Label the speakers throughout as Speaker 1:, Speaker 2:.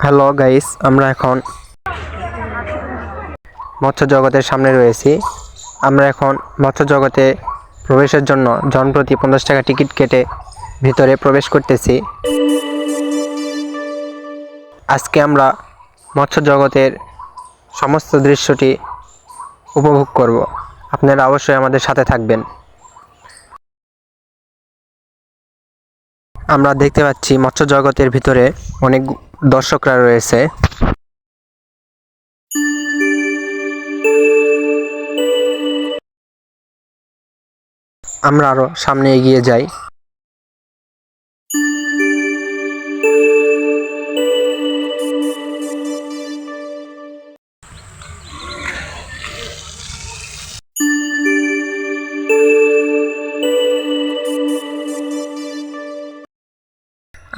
Speaker 1: Hello guys, আমরা এখন মৎস্য জগতের সামনে রয়েছি। আমরা এখন মৎস্য জগতে প্রবেশের জন্য জনপ্রতি 50 টাকা টিকিট কেটে ভিতরে প্রবেশ করতেছি। আজকে আমরা মৎস্য জগতের সমস্ত দৃশ্যটি উপভোগ করব। আপনারা অবশ্যই আমাদের সাথে থাকবেন। আমরা দেখতে পাচ্ছি মৎস্য জগতের ভিতরে অনেক দর্শকরা রয়েছে। আমরা আরো সামনে এগিয়ে যাই।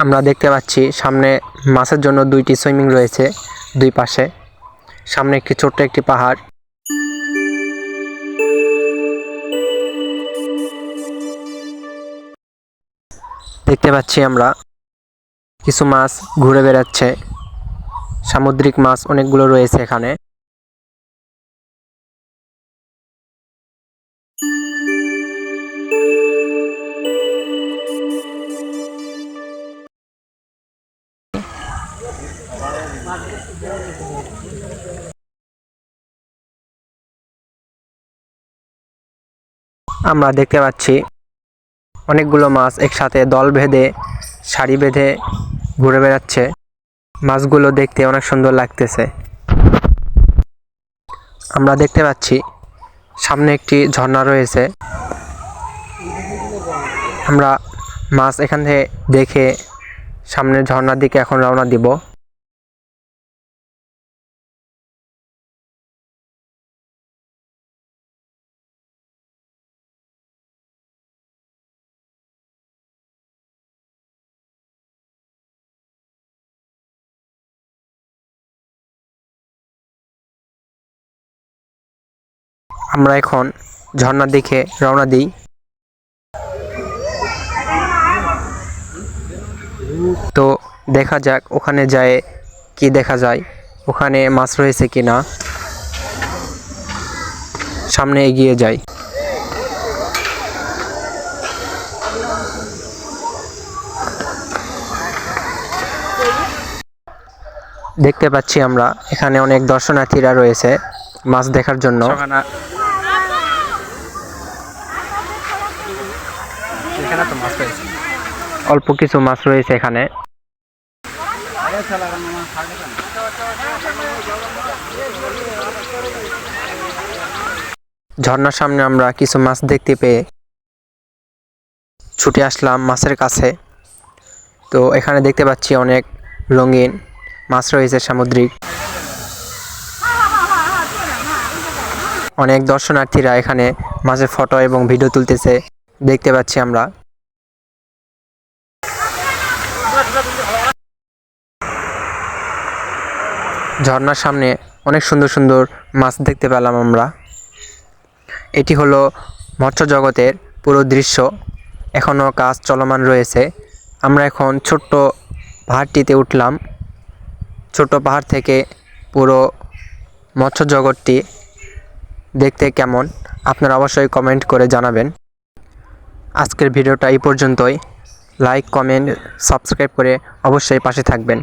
Speaker 1: আমরা দেখতে পাচ্ছি সামনে মাছের জন্য দুইটি সুইমিং রয়েছে, দুই পাশে। সামনে একটি ছোট্ট একটি পাহাড়। দেখতে পাচ্ছি আমরা কিছু মাছ ঘুরে বেড়াচ্ছে। সামুদ্রিক মাছ অনেকগুলো রয়েছে এখানে। আমরা দেখতে পাচ্ছি অনেকগুলো মাছ একসাথে দল বেঁধে সারি বেঁধে ঘুরে বেড়াচ্ছে। মাছগুলো দেখতে অনেক সুন্দর লাগতেছে। আমরা দেখতে পাচ্ছি সামনে একটি ঝর্ণা রয়েছে। আমরা মাছ এখান থেকে দেখে সামনের ঝর্ণার দিকে এখন রওনা দিব। আমরা এখন ঝর্ণার দিকে রওনা দিই। তো দেখা যাক ওখানে যায় কি দেখা যায়, ওখানে মাছ রয়েছে কিনা। সামনে এগিয়ে যাই। দেখতে পাচ্ছি আমরা এখানে অনেক দর্শনার্থীরা রয়েছে মাছ দেখার জন্য। অল্প কিছু মাছ রয়েছে এখানে। ঝর্ণার সামনে আমরা কিছু মাছ দেখতে পেয়ে ছুটে আসলাম মাছের কাছে। তো এখানে দেখতে পাচ্ছি অনেক রঙিন মাছ রয়েছে সামুদ্রিক। অনেক দর্শনার্থীরা এখানে মাছের ফটো এবং ভিডিও তুলতেছে দেখতে পাচ্ছি আমরা। ঝর্ণার সামনে অনেক সুন্দর সুন্দর মাছ দেখতে পেলাম আমরা। এটি হলো মৎস্য জগতের পুরো দৃশ্য। এখনও কাজ চলমান রয়েছে। আমরা এখন ছোট্ট পাহাড়টিতে উঠলাম। ছোট পাহাড় থেকে পুরো মৎস্য জগৎটি দেখতে কেমন আপনারা অবশ্যই কমেন্ট করে জানাবেন। আজকের ভিডিওটা এই পর্যন্তই। লাইক, কমেন্ট, সাবস্ক্রাইব করে অবশ্যই পাশে থাকবেন।